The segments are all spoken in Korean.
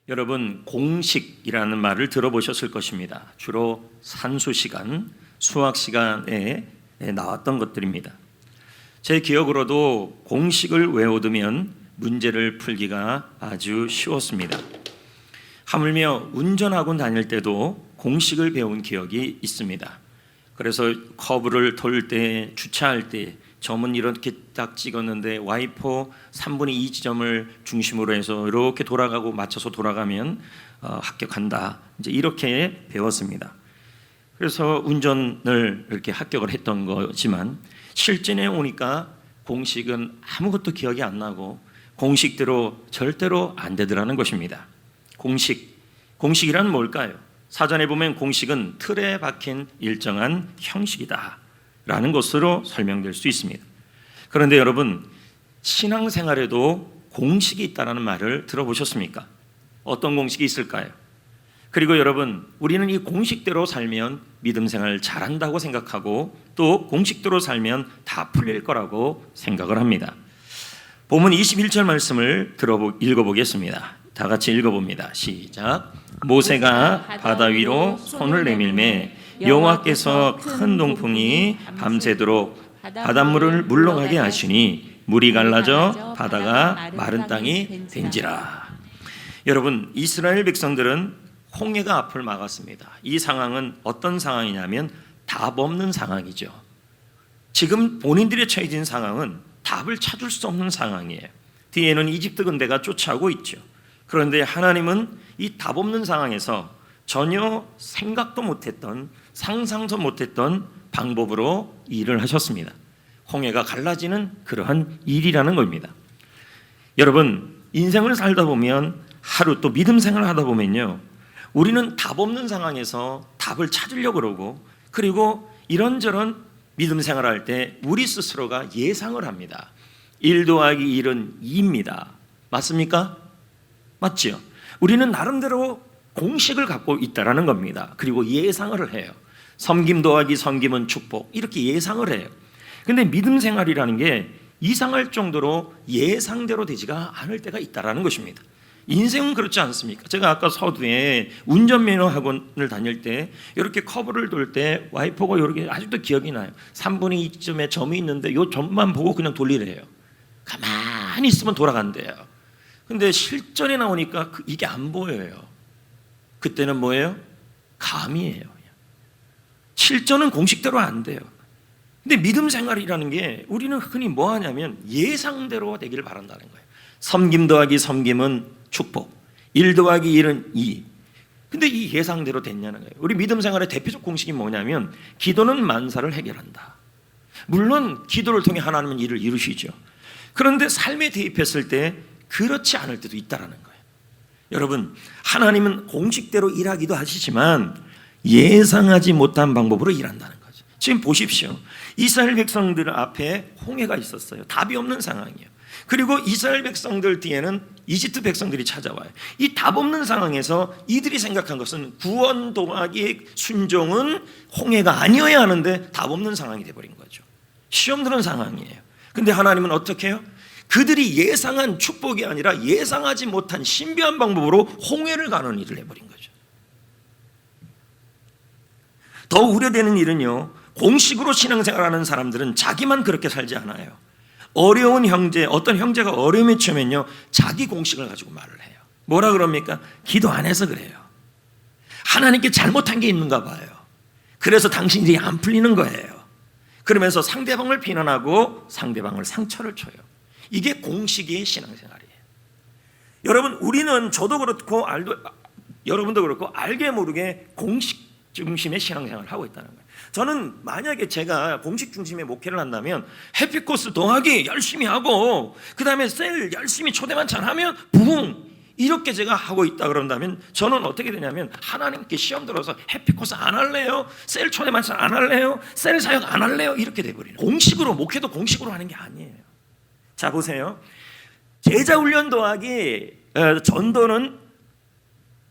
여러분, 공식이라는 말을 들어보셨을 것입니다. 주로 산수 시간, 수학 시간에 나왔던 것들입니다. 제 기억으로도 공식을 외워두면 문제를 풀기가 아주 쉬웠습니다. 하물며 운전학원 다닐 때도 공식을 배운 기억이 있습니다. 그래서 커브를 돌 때, 주차할 때 점은 이렇게 딱 찍었는데 와이퍼 3분의 2 지점을 중심으로 해서 이렇게 돌아가고 맞춰서 돌아가면 합격한다. 이제 이렇게 배웠습니다. 그래서 운전을 이렇게 합격을 했던 거지만 실전에 오니까 공식은 아무것도 기억이 안 나고 공식대로 절대로 안 되더라는 것입니다. 공식이란 뭘까요? 사전에 보면 공식은 틀에 박힌 일정한 형식이다 라는 것으로 설명될 수 있습니다. 그런데 여러분, 신앙생활에도 공식이 있다는 말을 들어보셨습니까? 어떤 공식이 있을까요? 그리고 여러분, 우리는 이 공식대로 살면 믿음생활 잘한다고 생각하고 또 공식대로 살면 다 풀릴 거라고 생각을 합니다. 본문 21절 말씀을 읽어보겠습니다. 다 같이 읽어봅니다. 시작. 모세가 바다 위로 손을 내밀매 여호와께서 큰 동풍이 밤새도록 바닷물을 물러가게 하시니 물이 갈라져 바다가 마른 땅이 된지라. 여러분, 이스라엘 백성들은 홍해가 앞을 막았습니다. 이 상황은 어떤 상황이냐면 답 없는 상황이죠. 지금 본인들이 처해진 상황은 답을 찾을 수 없는 상황이에요. 뒤에는 이집트 군대가 쫓아오고 있죠. 그런데 하나님은 이 답 없는 상황에서 전혀 생각도 못했던, 상상도 못했던 방법으로 일을 하셨습니다. 홍해가 갈라지는 그러한 일이라는 겁니다. 여러분, 인생을 살다 보면 하루 또 믿음 생활을 하다 보면요, 우리는 답 없는 상황에서 답을 찾으려고 그러고, 그리고 이런저런 믿음 생활을 할 때 우리 스스로가 예상을 합니다. 1 더하기 1은 2입니다. 맞습니까? 맞지요? 우리는 나름대로 공식을 갖고 있다라는 겁니다. 그리고 예상을 해요. 섬김 더하기 섬김은 축복, 이렇게 예상을 해요. 근데 믿음 생활이라는 게 이상할 정도로 예상대로 되지가 않을 때가 있다라는 것입니다. 인생은 그렇지 않습니까? 제가 아까 서두에 운전면허 학원을 다닐 때 이렇게 커브를 돌 때 와이퍼가 이렇게 아직도 기억이 나요. 3분의 2점에 점이 있는데 이 점만 보고 그냥 돌리래요. 가만히 있으면 돌아간대요. 근데 실전에 나오니까 이게 안 보여요. 그때는 뭐예요? 감이에요. 실전은 공식대로 안 돼요. 근데 믿음 생활이라는 게 우리는 흔히 뭐 하냐면 예상대로 되기를 바란다는 거예요. 섬김 더하기 섬김은 축복, 1 더하기 1은 2. 근데 이 예상대로 됐냐는 거예요. 우리 믿음 생활의 대표적 공식이 뭐냐면 기도는 만사를 해결한다. 물론 기도를 통해 하나님은 일을 이루시죠. 그런데 삶에 대입했을 때 그렇지 않을 때도 있다라는 거예요. 여러분, 하나님은 공식대로 일하기도 하시지만 예상하지 못한 방법으로 일한다는 거죠. 지금 보십시오. 이스라엘 백성들 앞에 홍해가 있었어요. 답이 없는 상황이에요. 그리고 이스라엘 백성들 뒤에는 이집트 백성들이 찾아와요. 이 답 없는 상황에서 이들이 생각한 것은 구원 동하기 순종은 홍해가 아니어야 하는데 답 없는 상황이 되어버린 거죠. 시험 드는 상황이에요. 근데 하나님은 어떻게 해요? 그들이 예상한 축복이 아니라 예상하지 못한 신비한 방법으로 홍해를 가는 일을 해버린 거죠. 더 우려되는 일은요, 공식으로 신앙생활하는 사람들은 자기만 그렇게 살지 않아요. 어려운 형제, 어떤 형제가 어려움에 처하면요, 자기 공식을 가지고 말을 해요. 뭐라 그럽니까? 기도 안 해서 그래요. 하나님께 잘못한 게 있는가 봐요. 그래서 당신 일이 안 풀리는 거예요. 그러면서 상대방을 비난하고 상대방을 상처를 줘요. 이게 공식의 신앙생활이에요. 여러분, 우리는 저도 그렇고 여러분도 그렇고 알게 모르게 공식 중심의 신앙생활을 하고 있다는 거예요. 저는 만약에 제가 공식 중심의 목회를 한다면 해피코스 더하기 열심히 하고 그 다음에 셀 열심히 초대만찬 하면 붕 이렇게 제가 하고 있다 그런다면 저는 어떻게 되냐면 하나님께 시험 들어서 해피코스 안 할래요? 셀 초대만찬 안 할래요? 셀 사역 안 할래요? 이렇게 돼버리는 거예요. 공식으로, 목회도 공식으로 하는 게 아니에요. 자, 보세요. 제자훈련 더하기 전도는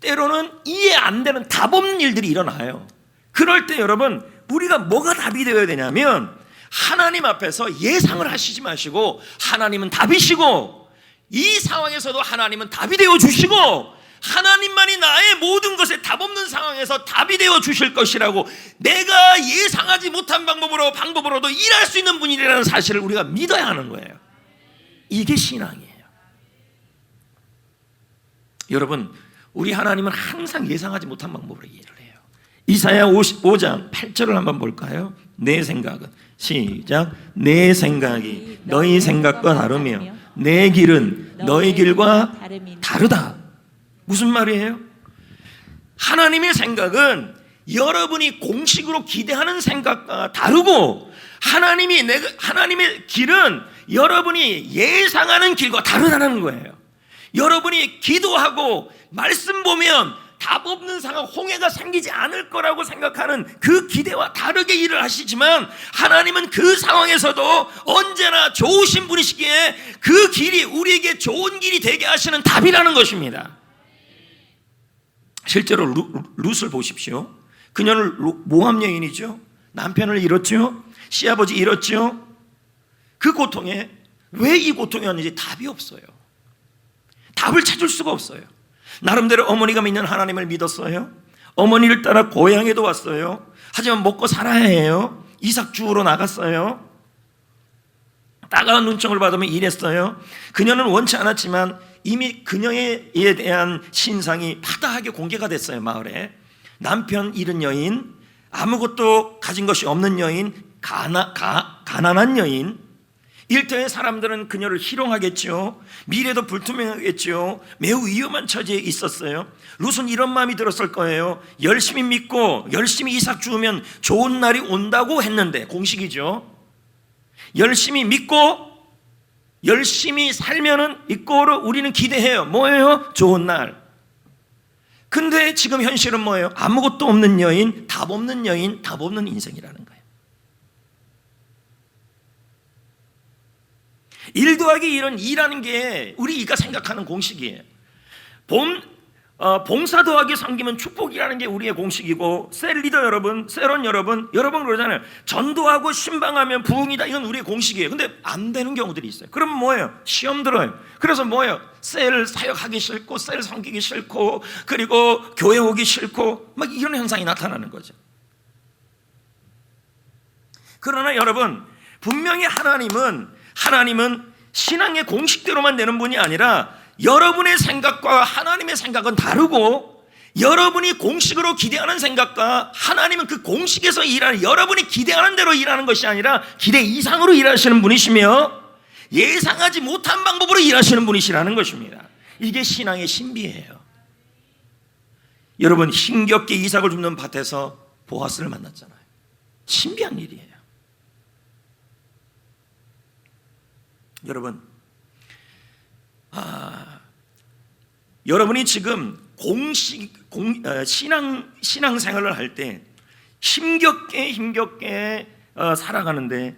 때로는 이해 안 되는 답 없는 일들이 일어나요. 그럴 때 여러분, 우리가 뭐가 답이 되어야 되냐면 하나님 앞에서 예상을 하시지 마시고 하나님은 답이시고 이 상황에서도 하나님은 답이 되어 주시고 하나님만이 나의 모든 것에 답 없는 상황에서 답이 되어 주실 것이라고, 내가 예상하지 못한 방법으로도 일할 수 있는 분이라는 사실을 우리가 믿어야 하는 거예요. 이게 신앙이에요. 여러분, 우리 하나님은 항상 예상하지 못한 방법으로 일을 해요. 이사야 55장 8절을 한번 볼까요? 내 생각은, 시작, 내 생각이 너희 생각과 다르며 내 길은 너희 길과 다르다. 무슨 말이에요? 하나님의 생각은 여러분이 공식으로 기대하는 생각과 다르고, 하나님의 길은 여러분이 예상하는 길과 다르다는 거예요. 여러분이 기도하고 말씀 보면 답 없는 상황, 홍해가 생기지 않을 거라고 생각하는 그 기대와 다르게 일을 하시지만, 하나님은 그 상황에서도 언제나 좋으신 분이시기에 그 길이 우리에게 좋은 길이 되게 하시는 답이라는 것입니다. 실제로 룻을 보십시오. 그녀는 모압 여인이죠. 남편을 잃었죠. 시아버지 잃었죠. 그 고통에, 왜 이 고통이 왔는지 답이 없어요. 답을 찾을 수가 없어요. 나름대로 어머니가 믿는 하나님을 믿었어요. 어머니를 따라 고향에도 왔어요. 하지만 먹고 살아야 해요. 이삭 주우러 나갔어요. 따가운 눈총을 받으며 일했어요. 그녀는 원치 않았지만 이미 그녀에 대한 신상이 파다하게 공개가 됐어요. 마을에 남편 잃은 여인, 아무것도 가진 것이 없는 여인, 가난한 여인. 일터의 사람들은 그녀를 희롱하겠죠. 미래도 불투명하겠죠. 매우 위험한 처지에 있었어요. 룻은 이런 마음이 들었을 거예요. 열심히 믿고 열심히 이삭 주우면 좋은 날이 온다고 했는데, 공식이죠. 열심히 믿고 열심히 살면은 이거를 우리는 기대해요. 뭐예요? 좋은 날. 근데 지금 현실은 뭐예요? 아무것도 없는 여인, 답 없는 여인, 답 없는 인생이라는 거예요. 1 더하기 1은 2라는 게 우리가 생각하는 공식이에요. 봉사 더하기 섬기면 축복이라는 게 우리의 공식이고, 셀 리더 여러분, 셀원 여러분 그러잖아요. 전도하고 신방하면 부흥이다. 이건 우리의 공식이에요. 근데 안 되는 경우들이 있어요. 그럼 뭐예요? 시험 들어요. 그래서 뭐예요? 셀 사역하기 싫고, 셀 섬기기 싫고, 그리고 교회 오기 싫고, 막 이런 현상이 나타나는 거죠. 그러나 여러분, 분명히 하나님은 신앙의 공식대로만 되는 분이 아니라, 여러분의 생각과 하나님의 생각은 다르고, 여러분이 공식으로 기대하는 생각과 하나님은 그 공식에서 일하는, 여러분이 기대하는 대로 일하는 것이 아니라 기대 이상으로 일하시는 분이시며 예상하지 못한 방법으로 일하시는 분이시라는 것입니다. 이게 신앙의 신비예요. 여러분, 힘겹게 이삭을 줍는 밭에서 보아스를 만났잖아요. 신비한 일이에요. 여러분, 여러분이 지금 신앙생활을 할 때 힘겹게 살아가는데,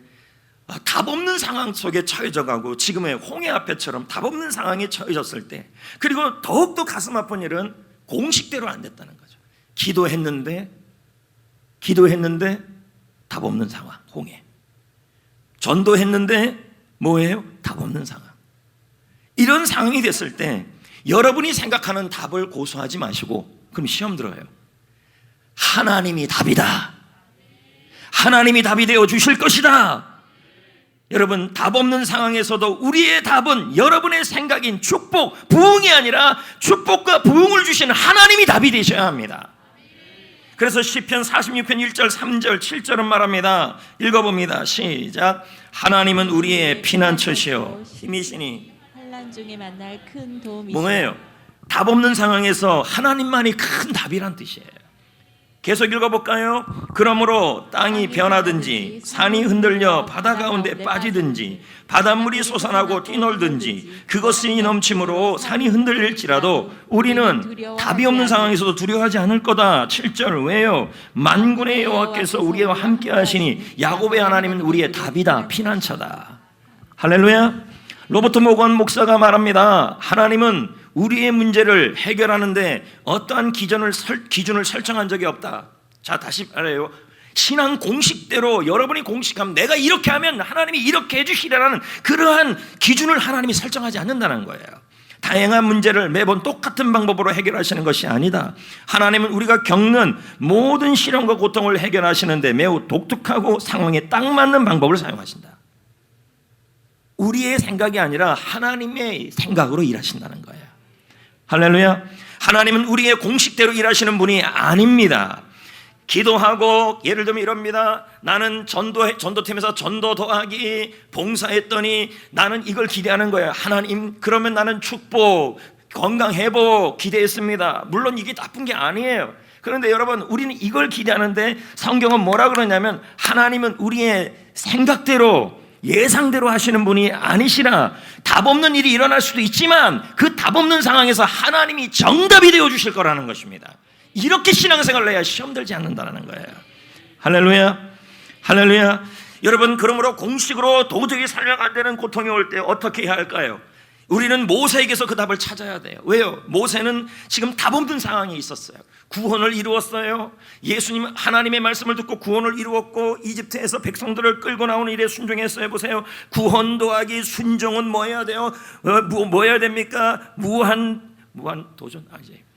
답 없는 상황 속에 처해져 가고, 지금의 홍해 앞에처럼 답 없는 상황에 처해졌을 때, 그리고 더욱더 가슴 아픈 일은 공식대로 안 됐다는 거죠. 기도했는데 답 없는 상황, 홍해. 전도했는데 뭐예요? 답 없는 상황. 이런 상황이 됐을 때 여러분이 생각하는 답을 고수하지 마시고, 그럼 시험 들어요. 하나님이 답이다. 하나님이 답이 되어 주실 것이다. 여러분, 답 없는 상황에서도 우리의 답은 여러분의 생각인 축복, 부흥이 아니라 축복과 부흥을 주시는 하나님이 답이 되셔야 합니다. 그래서 시편 46편 1절, 3절, 7절은 말합니다. 읽어봅니다. 시작. 하나님은 우리의 피난처시요 힘이시니. 환난 중에 만날 큰 도움이시니. 뭐예요? 답 없는 상황에서 하나님만이 큰 답이란 뜻이에요. 계속 읽어볼까요? 그러므로 땅이 변하든지 산이 흔들려 바다 가운데 빠지든지 바닷물이 솟아나고 뛰놀든지 그것이 넘침으로 산이 흔들릴지라도 우리는 답이 없는 상황에서도 두려워하지 않을 거다. 7절 왜요? 만군의 여호와께서 우리와 함께 하시니 야곱의 하나님은 우리의 답이다, 피난처다. 할렐루야. 로버트 모건 목사가 말합니다. 하나님은 우리의 문제를 해결하는데 어떠한 기준을 설정한 적이 없다. 자, 다시 말해요. 신앙 공식대로 여러분이 공식하면, 내가 이렇게 하면 하나님이 이렇게 해주시리라는 그러한 기준을 하나님이 설정하지 않는다는 거예요. 다양한 문제를 매번 똑같은 방법으로 해결하시는 것이 아니다. 하나님은 우리가 겪는 모든 시련과 고통을 해결하시는데 매우 독특하고 상황에 딱 맞는 방법을 사용하신다. 우리의 생각이 아니라 하나님의 생각으로 일하신다는 거예요. 할렐루야. 하나님은 우리의 공식대로 일하시는 분이 아닙니다. 기도하고 예를 들면 이럽니다. 나는 전도팀에서 전도 더하기 봉사했더니 나는 이걸 기대하는 거예요. 하나님, 그러면 나는 축복, 건강 회복 기대했습니다. 물론 이게 나쁜 게 아니에요. 그런데 여러분, 우리는 이걸 기대하는데 성경은 뭐라 그러냐면 하나님은 우리의 생각대로 예상대로 하시는 분이 아니시라. 답 없는 일이 일어날 수도 있지만 그 답 없는 상황에서 하나님이 정답이 되어 주실 거라는 것입니다. 이렇게 신앙생활을 해야 시험 들지 않는다는 거예요. 할렐루야. 할렐루야. 여러분, 그러므로 공식으로 도저히 설명 안 되는 고통이 올 때 어떻게 해야 할까요? 우리는 모세에게서 그 답을 찾아야 돼요. 왜요? 모세는 지금 답 없는 상황에 있었어요. 구원을 이루었어요. 예수님 하나님의 말씀을 듣고 구원을 이루었고 이집트에서 백성들을 끌고 나오는 일에 순종했어요. 보세요. 구원 도하기 순종은 뭐 해야 돼요? 뭐 해야 됩니까? 무한 도전 아니지.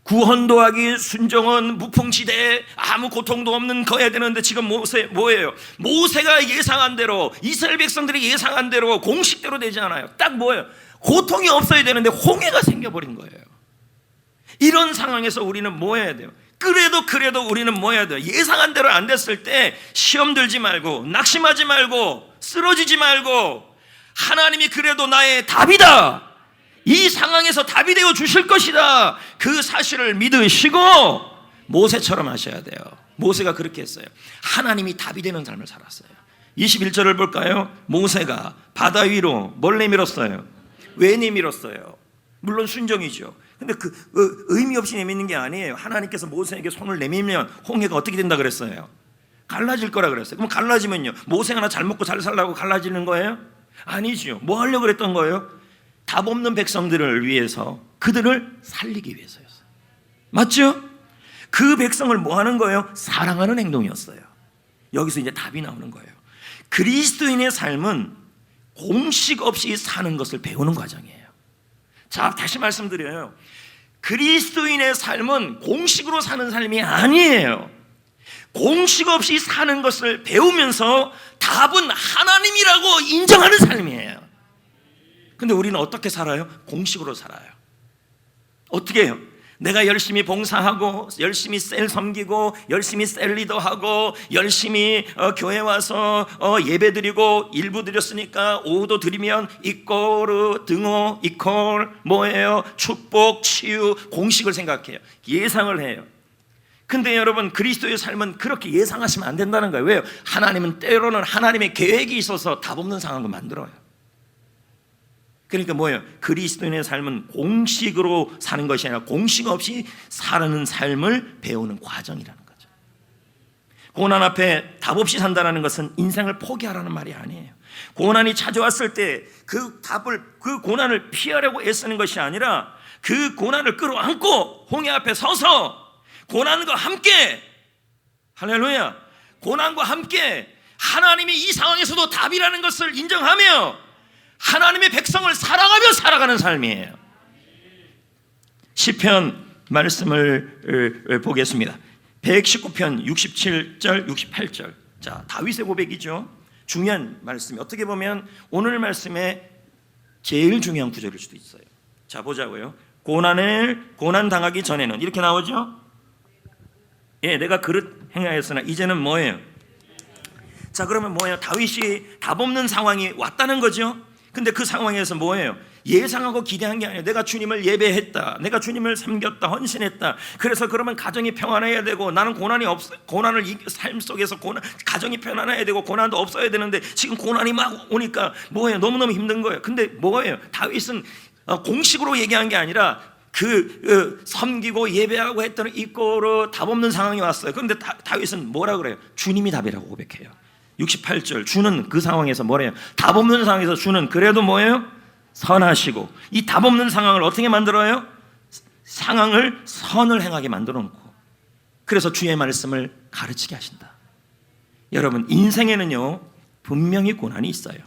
구원 도하기 순종은 무풍지대에 아무 고통도 없는 거야 되는데 지금 모세 뭐예요? 모세가 예상한 대로 이스라엘 백성들이 예상한 대로 공식대로 되지 않아요. 딱 뭐예요? 고통이 없어야 되는데 홍해가 생겨버린 거예요. 이런 상황에서 우리는 뭐 해야 돼요? 그래도 우리는 뭐 해야 돼요? 예상한 대로 안 됐을 때 시험 들지 말고 낙심하지 말고 쓰러지지 말고 하나님이 그래도 나의 답이다, 이 상황에서 답이 되어 주실 것이다, 그 사실을 믿으시고 모세처럼 하셔야 돼요. 모세가 그렇게 했어요. 하나님이 답이 되는 삶을 살았어요. 21절을 볼까요? 모세가 바다 위로 뭘 내밀었어요? 왜 내밀었어요? 물론 순종이죠. 근데 그 의미 없이 내미는 게 아니에요. 하나님께서 모세에게 손을 내밀면 홍해가 어떻게 된다 그랬어요? 갈라질 거라 그랬어요. 그럼 갈라지면요, 모세가 하나 잘 먹고 잘 살라고 갈라지는 거예요? 아니죠. 뭐 하려고 그랬던 거예요? 답 없는 백성들을 위해서, 그들을 살리기 위해서였어요. 맞죠? 그 백성을 뭐 하는 거예요? 사랑하는 행동이었어요. 여기서 이제 답이 나오는 거예요. 그리스도인의 삶은 공식 없이 사는 것을 배우는 과정이에요. 자, 다시 말씀드려요. 그리스도인의 삶은 공식으로 사는 삶이 아니에요. 공식 없이 사는 것을 배우면서 답은 하나님이라고 인정하는 삶이에요. 근데 우리는 어떻게 살아요? 공식으로 살아요. 어떻게 해요? 내가 열심히 봉사하고 열심히 셀 섬기고 열심히 셀 리더하고 열심히 교회 와서 예배 드리고 일부 드렸으니까 오후도 드리면 이꼬르 등호 이콜 뭐예요? 축복, 치유, 공식을 생각해요. 예상을 해요. 근데 여러분, 그리스도의 삶은 그렇게 예상하시면 안 된다는 거예요. 왜요? 하나님은 때로는 하나님의 계획이 있어서 답 없는 상황을 만들어요. 그러니까 뭐예요? 그리스도인의 삶은 공식으로 사는 것이 아니라 공식 없이 사는 삶을 배우는 과정이라는 거죠. 고난 앞에 답 없이 산다는 것은 인생을 포기하라는 말이 아니에요. 고난이 찾아왔을 때 그 고난을 피하려고 애쓰는 것이 아니라 그 고난을 끌어안고 홍해 앞에 서서 고난과 함께, 할렐루야, 고난과 함께 하나님이 이 상황에서도 답이라는 것을 인정하며 하나님의 백성을 사랑하며 살아가는 삶이에요. 시편 말씀을 보겠습니다. 119편 67절 68절. 자, 다윗의 고백이죠. 중요한 말씀이, 어떻게 보면 오늘 말씀에 제일 중요한 구절일 수도 있어요. 자, 보자고요. 고난 당하기 전에는 이렇게 나오죠. 예, 내가 그릇 행하였으나 이제는 뭐예요? 자, 그러면 뭐예요? 다윗이 답 없는 상황이 왔다는 거죠. 근데 그 상황에서 뭐예요? 예상하고 기대한 게 아니에요. 내가 주님을 예배했다, 내가 주님을 섬겼다, 헌신했다. 그래서 그러면 가정이 평안해야 되고, 나는 고난을 삶 속에서 가정이 평안해야 되고 고난도 없어야 되는데 지금 고난이 막 오니까 뭐예요? 너무너무 힘든 거예요. 근데 뭐예요? 다윗은 공식으로 얘기한 게 아니라 섬기고 예배하고 했던 이꼬르 답 없는 상황이 왔어요. 그런데 다윗은 뭐라 그래요? 주님이 답이라고 고백해요. 68절, 주는 그 상황에서 뭐래요? 답 없는 상황에서 주는 그래도 뭐예요? 선하시고, 이 답 없는 상황을 어떻게 만들어요? 상황을 선을 행하게 만들어 놓고, 그래서 주의 말씀을 가르치게 하신다. 여러분, 인생에는요 분명히 고난이 있어요.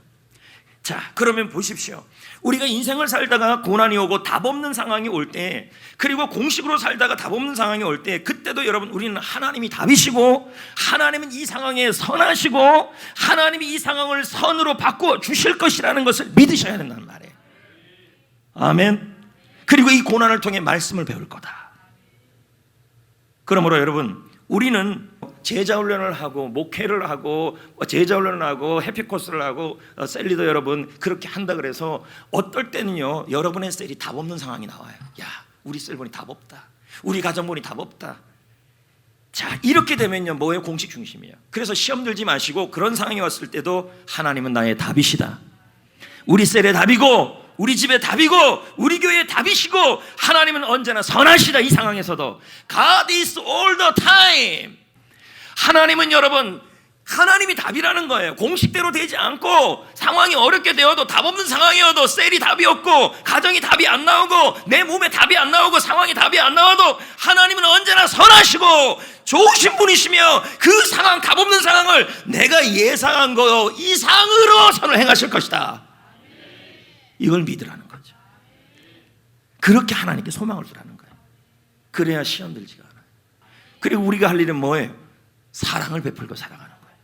자, 그러면 보십시오. 우리가 인생을 살다가 고난이 오고 답 없는 상황이 올 때, 그리고 공식으로 살다가 답 없는 상황이 올 때, 그때도 여러분 우리는 하나님이 답이시고 하나님은 이 상황에 선하시고 하나님이 이 상황을 선으로 바꾸어 주실 것이라는 것을 믿으셔야 된다는 말이에요. 아멘. 그리고 이 고난을 통해 말씀을 배울 거다. 그러므로 여러분, 우리는 제자훈련을 하고 목회를 하고 제자훈련을 하고 해피코스를 하고 셀리더 여러분 그렇게 한다 그래서 어떨 때는요, 여러분의 셀이 답 없는 상황이 나와요. 야, 우리 셀 보니 답 없다, 우리 가정 보니 답 없다. 자, 이렇게 되면요, 뭐예요? 공식 중심이에요. 그래서 시험 들지 마시고 그런 상황이 왔을 때도 하나님은 나의 답이시다, 우리 셀의 답이고 우리 집의 답이고 우리 교회의 답이시고 하나님은 언제나 선하시다. 이 상황에서도 God is all the time. 하나님은 여러분, 하나님이 답이라는 거예요. 공식대로 되지 않고 상황이 어렵게 되어도 답 없는 상황이어도 셀이 답이 없고 가정이 답이 안 나오고 내 몸에 답이 안 나오고 상황이 답이 안 나와도 하나님은 언제나 선하시고 좋으신 분이시며 그 상황, 답 없는 상황을 내가 예상한 거 이상으로 선을 행하실 것이다. 이걸 믿으라는 거죠. 그렇게 하나님께 소망을 두라는 거예요. 그래야 시험 들지가 않아요. 그리고 우리가 할 일은 뭐예요? 사랑을 베풀고 살아가는 거예요.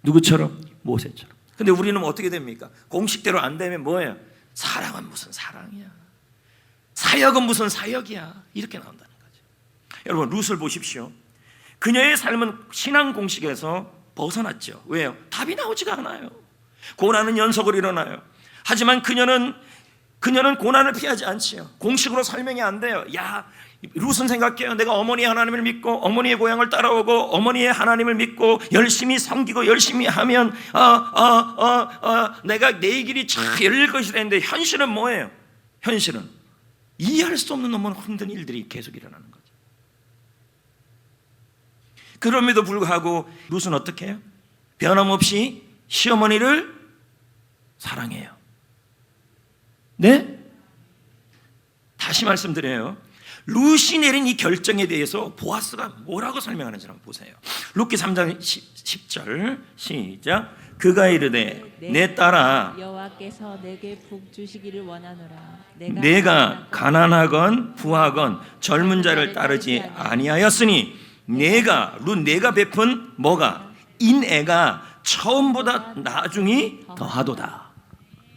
누구처럼? 모세처럼. 근데 우리는 어떻게 됩니까? 공식대로 안 되면 뭐예요? 사랑은 무슨 사랑이야, 사역은 무슨 사역이야, 이렇게 나온다는 거죠. 여러분, 룻을 보십시오. 그녀의 삶은 신앙 공식에서 벗어났죠. 왜요? 답이 나오지가 않아요. 고난은 연속으로 일어나요. 하지만 그녀는 고난을 피하지 않지요. 공식으로 설명이 안 돼요. 야, 룻은 생각해요. 내가 어머니의 하나님을 믿고 어머니의 고향을 따라오고 어머니의 하나님을 믿고 열심히 섬기고 열심히 하면 내가 내 길이 잘 열릴 것이라 했는데 현실은 뭐예요? 현실은 이해할 수 없는 너무 힘든 일들이 계속 일어나는 거죠. 그럼에도 불구하고 룻은 어떻게 해요? 변함없이 시어머니를 사랑해요. 네? 다시 말씀드려요. 룻이 내린 이 결정에 대해서 보아스가 뭐라고 설명하는지 한번 보세요. 룻기 3장 10절 시작. 그가 이르되 내 딸아, 여호와께서 내게 복 주시기를 원하노라. 내가 가난하건 부하건 젊은 자를 따르지 아니하였으니 내가 베푼 뭐가? 인애가 처음보다 나중이 더하도다.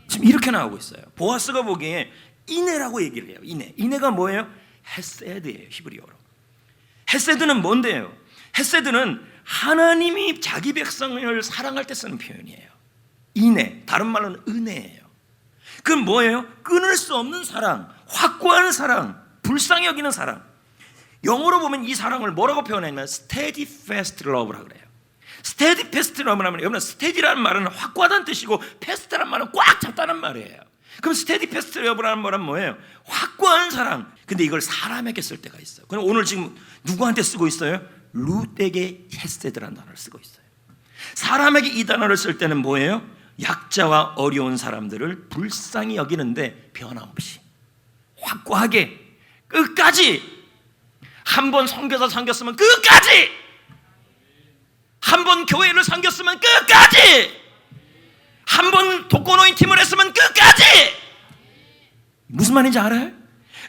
지금 이렇게 나오고 있어요. 보아스가 보기에 인애라고 얘기를 해요. 인애가 뭐예요? 헤세드예요. 히브리어로. 헤세드는 뭔데요? 헤세드는 하나님이 자기 백성을 사랑할 때 쓰는 표현이에요. 인애, 다른 말로는 은혜예요. 그건 뭐예요? 끊을 수 없는 사랑, 확고한 사랑, 불쌍히 여기는 사랑. 영어로 보면 이 사랑을 뭐라고 표현하냐면 steadfast love라고 그래요. steadfast love라는 말은, 여러분, steady라는 말은 확고하다는 뜻이고 fast라는 말은 꽉 잡다는 말이에요. 그럼 steadfast love라는 말은 뭐예요? 확고한 사랑. 근데 이걸 사람에게 쓸 때가 있어요. 그럼 오늘 지금 누구한테 쓰고 있어요? 룻에게 헤세드라는 단어를 쓰고 있어요. 사람에게 이 단어를 쓸 때는 뭐예요? 약자와 어려운 사람들을 불쌍히 여기는데 변함없이 확고하게 끝까지. 한 번 섬겨서 섬겼으면 끝까지, 한 번 교회를 섬겼으면 끝까지, 한 번 독거노인 팀을 했으면 끝까지. 무슨 말인지 알아요?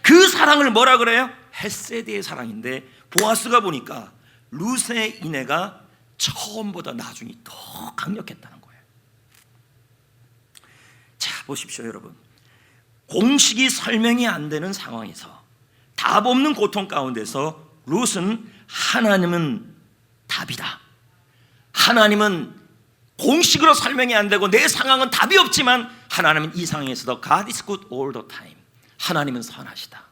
그 사랑을 뭐라 그래요? 헤세드의 사랑인데 보아스가 보니까 룻의 인애가 처음보다 나중이 더 강력했다는 거예요. 자, 보십시오 여러분. 공식이 설명이 안 되는 상황에서, 답 없는 고통 가운데서 룻은 하나님은 답이다, 하나님은 공식으로 설명이 안 되고 내 상황은 답이 없지만 하나님은 이 상황에서도 God is good all the time. 하나님은 선하시다,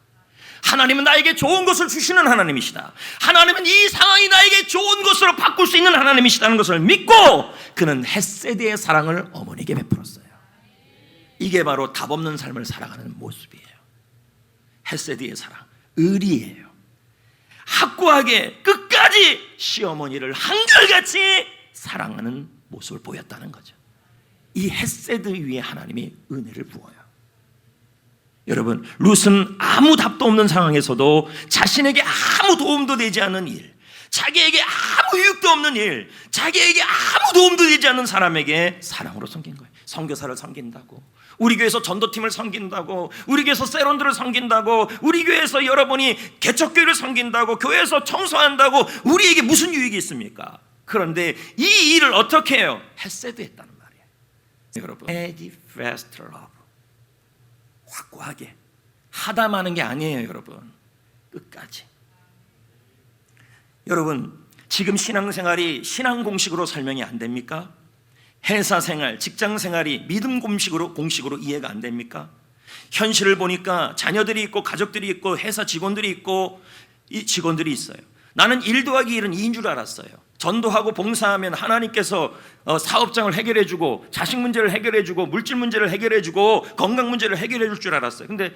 하나님은 나에게 좋은 것을 주시는 하나님이시다, 하나님은 이 상황이 나에게 좋은 것으로 바꿀 수 있는 하나님이시다는 것을 믿고 그는 헤세드의 사랑을 어머니에게 베풀었어요. 이게 바로 답 없는 삶을 살아가는 모습이에요. 헤세드의 사랑, 의리예요. 확고하게 끝까지 시어머니를 한결같이 사랑하는 모습을 보였다는 거죠. 이 헤세드 위에 하나님이 은혜를 부어요. 여러분, 룻은 아무 답도 없는 상황에서도 자신에게 아무 도움도 되지 않는 일, 자기에게 아무 유익도 없는 일, 자기에게 아무 도움도 되지 않는 사람에게 사랑으로 섬긴 거예요. 선교사를 섬긴다고, 우리 교회에서 전도팀을 섬긴다고, 우리 교회에서 세론들을 섬긴다고, 우리 교회에서 여러분이 개척교회를 섬긴다고, 교회에서 청소한다고 우리에게 무슨 유익이 있습니까? 그런데 이 일을 어떻게 해요? 헤세드 했다는 말이에요. 여러분, steadfast love, 확고하게 하다마는 게 아니에요. 여러분, 끝까지. 여러분, 지금 신앙생활이 신앙 공식으로 설명이 안 됩니까? 회사생활, 직장생활이 믿음 공식으로 이해가 안 됩니까? 현실을 보니까 자녀들이 있고 가족들이 있고 회사 직원들이 있고 이 직원들이 있어요. 나는 1 더하기 1은 2인 줄 알았어요. 전도하고 봉사하면 하나님께서 사업장을 해결해주고 자식 문제를 해결해주고 물질 문제를 해결해주고 건강 문제를 해결해줄 줄 알았어요. 근데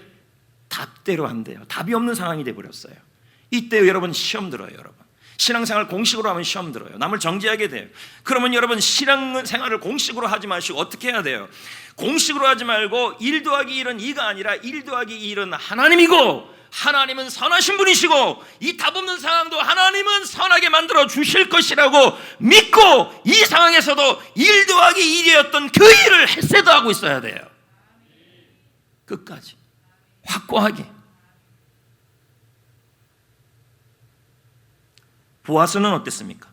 답대로 안 돼요. 답이 없는 상황이 돼버렸어요. 이때 여러분 시험 들어요. 여러분, 신앙생활 공식으로 하면 시험 들어요. 남을 정죄하게 돼요. 그러면 여러분 신앙생활을 공식으로 하지 마시고 어떻게 해야 돼요? 공식으로 하지 말고 1 더하기 1은 2가 아니라 1 더하기 1은 하나님이고, 하나님은 선하신 분이시고 이 답 없는 상황도 하나님은 선하게 만들어 주실 것이라고 믿고, 이 상황에서도 1 더하기 1이었던 그 일을 헤세드하고 있어야 돼요. 끝까지 확고하게. 보아스는 어땠습니까?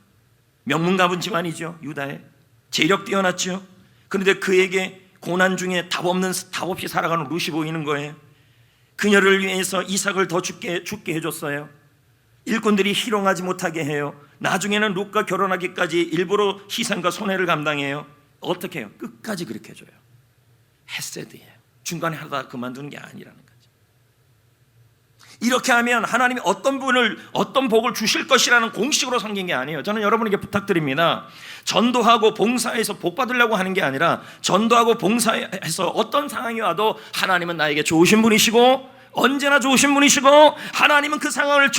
명문 가문 집안이죠. 유다에 재력 뛰어났죠. 그런데 그에게 고난 중에 답 없이 살아가는 룻이 보이는 거예요. 그녀를 위해서 이삭을 더 죽게 해줬어요. 일꾼들이 희롱하지 못하게 해요. 나중에는 룻과 결혼하기까지 일부러 희생과 손해를 감당해요. 어떻게 해요? 끝까지 그렇게 해줘요. 헤세드예요. 중간에 하다가 그만두는 게 아니라는 거죠. 이렇게 하면 하나님이 어떤 복을 주실 것이라는 공식으로 섬긴 게 아니에요. 저는 여러분에게 부탁드립니다. 전도하고 봉사해서 복 받으려고 하는 게 아니라, 전도하고 봉사해서 어떤 상황이 와도 하나님은 나에게 좋으신 분이시고 언제나 좋으신 분이시고, 하나님은 그 상황을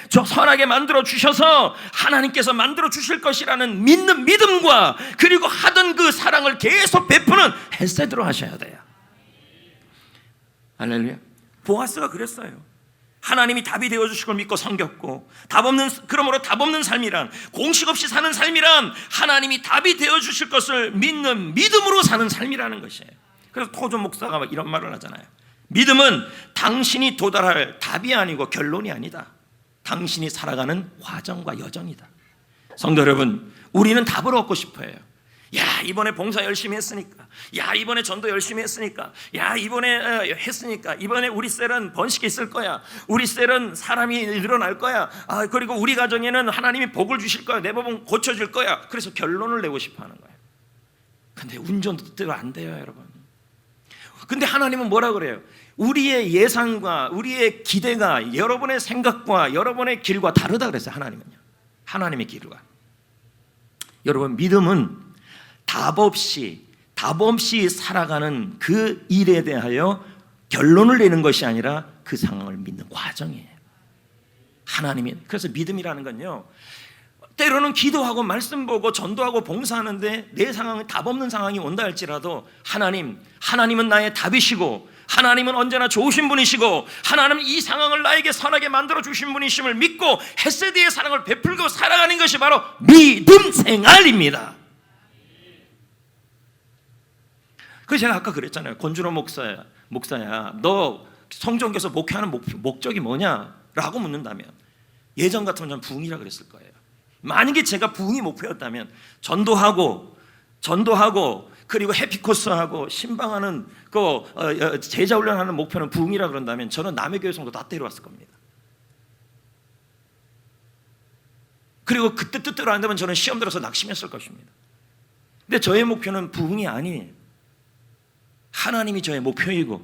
선하게 만들어 주셔서 하나님께서 만들어 주실 것이라는 믿는 믿음과, 그리고 하던 그 사랑을 계속 베푸는 헤세드로 하셔야 돼요. 할렐루야. 보아스가 그랬어요. 하나님이 답이 되어주실 걸 믿고 섬겼고, 그러므로 답 없는 삶이란, 공식 없이 사는 삶이란 하나님이 답이 되어주실 것을 믿는 믿음으로 사는 삶이라는 것이에요. 그래서 토존 목사가 막 이런 말을 하잖아요. 믿음은 당신이 도달할 답이 아니고 결론이 아니다. 당신이 살아가는 과정과 여정이다. 성도 여러분, 우리는 답을 얻고 싶어요. 야, 이번에 봉사 열심히 했으니까, 야, 이번에 전도 열심히 했으니까, 야, 이번에 했으니까, 이번에 우리 셀은 번식이 있을 거야, 우리 셀은 사람이 늘어날 거야, 그리고 우리 가정에는 하나님이 복을 주실 거야, 내 법은 고쳐줄 거야. 그래서 결론을 내고 싶어 하는 거예요. 근데 운전도 뜻대로 안 돼요, 여러분. 근데 하나님은 뭐라 그래요? 우리의 예상과 우리의 기대가 여러분의 생각과 여러분의 길과 다르다 그랬어요. 하나님은요, 하나님의 길과. 여러분, 믿음은 답 없이 살아가는 그 일에 대하여 결론을 내는 것이 아니라 그 상황을 믿는 과정이에요. 하나님이. 그래서 믿음이라는 건요, 때로는 기도하고 말씀 보고 전도하고 봉사하는데 내 상황은 답 없는 상황이 온다 할지라도, 하나님은 나의 답이시고, 하나님은 언제나 좋으신 분이시고, 하나님은 이 상황을 나에게 선하게 만들어 주신 분이심을 믿고 헤세드의 사랑을 베풀고 살아가는 것이 바로 믿음 생활입니다. 그래서 제가 아까 그랬잖아요. 권준호 목사야, 너 성전교에서 목회하는 목적이 뭐냐? 라고 묻는다면, 예전 같으면 저는 부흥이라 그랬을 거예요. 만약에 제가 부흥이 목표였다면, 전도하고 그리고 해피코스하고 신방하는 제자 훈련하는 목표는 부흥이라 그런다면, 저는 남의 교회 성도 다 데려왔을 겁니다. 그리고 그때 뜻대로 안 되면 저는 시험 들어서 낙심했을 것입니다. 근데 저의 목표는 부흥이 아니에요. 하나님이 저의 목표이고,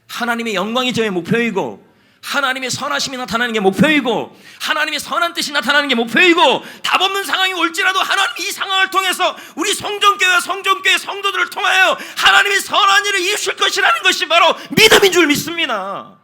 하나님의 영광이 저의 목표이고, 하나님의 선하심이 나타나는 게 목표이고, 하나님의 선한 뜻이 나타나는 게 목표이고, 답 없는 상황이 올지라도 하나님이 이 상황을 통해서 우리 성전교회 성도들을 통하여 하나님의 선한 일을 이루실 것이라는 것이 바로 믿음인 줄 믿습니다.